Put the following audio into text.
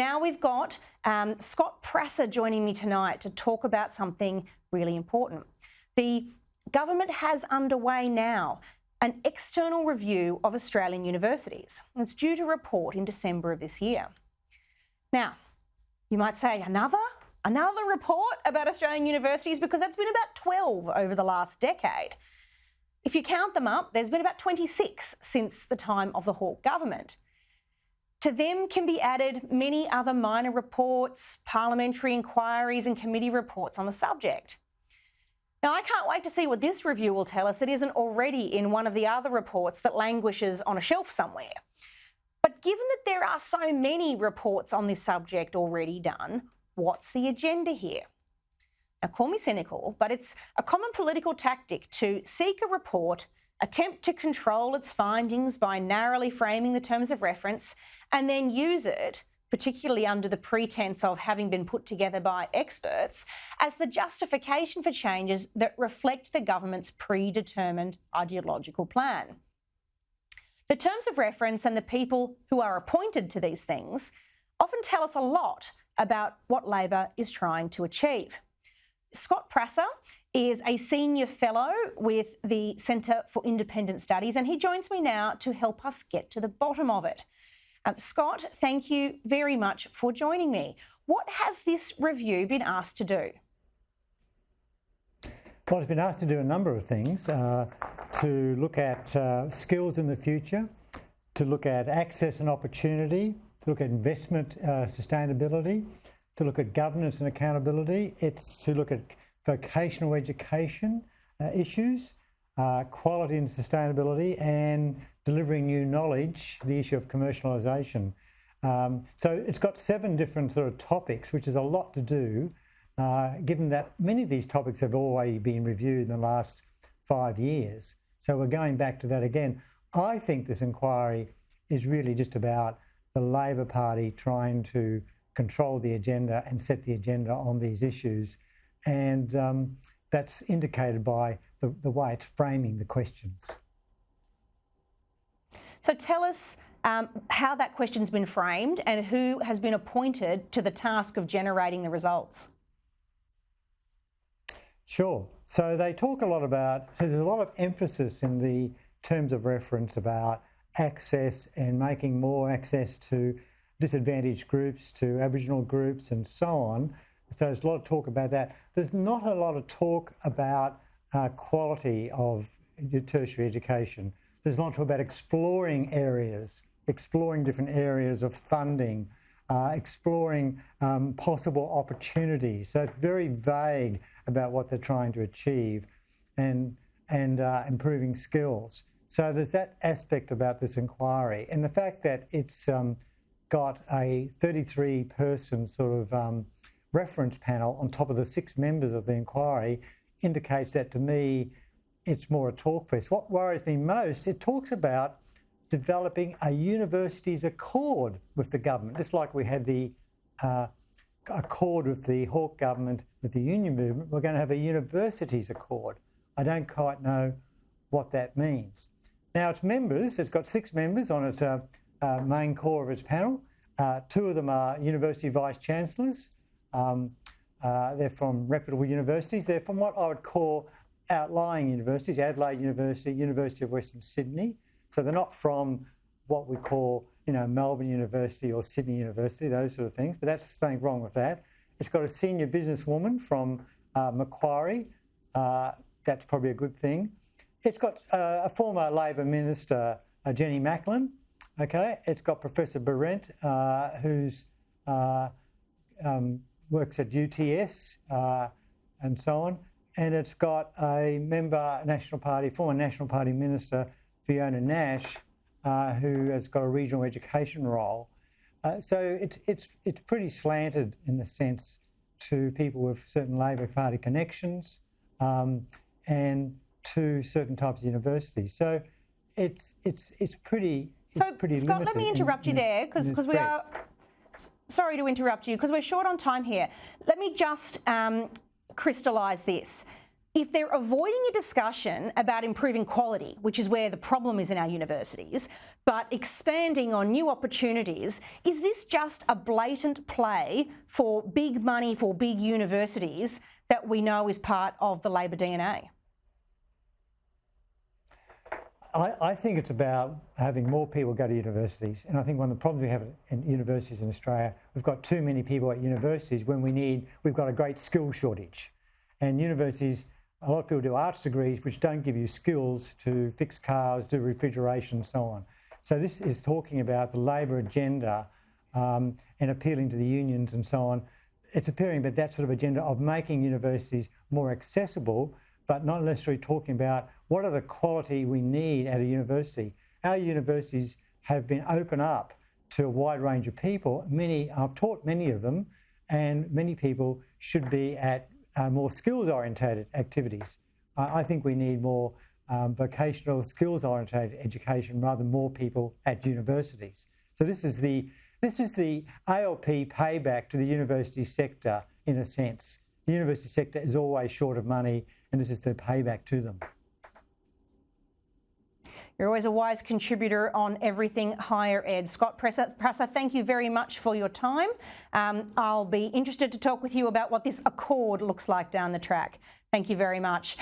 Now we've got Scott Prasser joining me tonight to talk about something really important. The government has underway now an external review of Australian universities. It's due to report in December of this year. Now, you might say, another report about Australian universities, because that's been about 12 over the last decade. If you count them up, there's been about 26 since the time of the Hawke government. To them can be added many other minor reports, parliamentary inquiries and committee reports on the subject. Now, I can't wait to see what this review will tell us that isn't already in one of the other reports that languishes on a shelf somewhere. But given that there are so many reports on this subject already done, what's the agenda here? Now, call me cynical, but it's a common political tactic to seek a report, attempt to control its findings by narrowly framing the terms of reference, and then use it, particularly under the pretense of having been put together by experts, as the justification for changes that reflect the government's predetermined ideological plan. The terms of reference and the people who are appointed to these things often tell us a lot about what Labor is trying to achieve. Scott Prasser is a senior fellow with the Centre for Independent Studies, and he joins me now to help us get to the bottom of it. Scott, thank you very much for joining me. What has this review been asked to do? Well, it's been asked to do a number of things, to look at skills in the future, to look at access and opportunity, to look at investment sustainability, to look at governance and accountability. It's to look at vocational education issues, quality and sustainability, and delivering new knowledge, the issue of commercialisation. So it's got 7 different sort of topics, which is a lot to do, given that many of these topics have already been reviewed in the last 5 years. So we're going back to that again. I think this inquiry is really just about the Labor Party trying to control the agenda and set the agenda on these issues. And that's indicated by the way it's framing the questions. So tell us how that question's been framed and who has been appointed to the task of generating the results. Sure. So they talk a lot about, so there's a lot of emphasis in the terms of reference about access and making more access to disadvantaged groups, to Aboriginal groups and so on. So there's a lot of talk about that. There's not a lot of talk about quality of tertiary education. There's a lot of talk about exploring areas, exploring different areas of funding, exploring possible opportunities. So it's very vague about what they're trying to achieve and improving skills. So there's that aspect about this inquiry. And the fact that it's got a 33-person sort of reference panel on top of the 6 members of the inquiry indicates that, to me, it's more a talk fest. What worries me most, it talks about developing a universities accord with the government, just like we had the accord with the Hawke government, with the union movement. We're going to have a universities accord. I don't quite know what that means. Now, its members, it's got 6 members on its main core of its panel. 2 of them are university vice-chancellors. They're from reputable universities. They're from what I would call outlying universities, Adelaide University, University of Western Sydney. So they're not from what we call, Melbourne University or Sydney University, those sort of things, but that's something wrong with that. It's got a senior businesswoman from Macquarie. That's probably a good thing. It's got a former Labor minister, Jenny Macklin. Okay, it's got Professor Berendt, who's works at UTS and so on. And it's got a member, former National Party Minister, Fiona Nash, who has got a regional education role. So it's pretty slanted in the sense to people with certain Labor Party connections and to certain types of universities. So it's pretty. So, Scott, let me interrupt you there because we are. Sorry to interrupt you because we're short on time here. Let me just crystallise this. if they're avoiding a discussion about improving quality, which is where the problem is in our universities, but expanding on new opportunities, is this just a blatant play for big money for big universities that we know is part of the Labor DNA? I think it's about having more people go to universities. And I think one of the problems we have in universities in Australia, we've got too many people at universities when we've got a great skill shortage. And universities, a lot of people do arts degrees which don't give you skills to fix cars, do refrigeration and so on. So this is talking about the Labor agenda and appealing to the unions and so on. It's appearing that that sort of agenda of making universities more accessible, but not necessarily talking about what are the quality we need at a university. Our universities have been open up to a wide range of people. I've taught many of them, and many people should be at more skills-orientated activities. I think we need more vocational skills-orientated education rather than more people at universities. So this is the ALP payback to the university sector in a sense. The university sector is always short of money, and this is the payback to them. You're always a wise contributor on everything higher ed. Scott Presser, thank you very much for your time. I'll be interested to talk with you about what this accord looks like down the track. Thank you very much.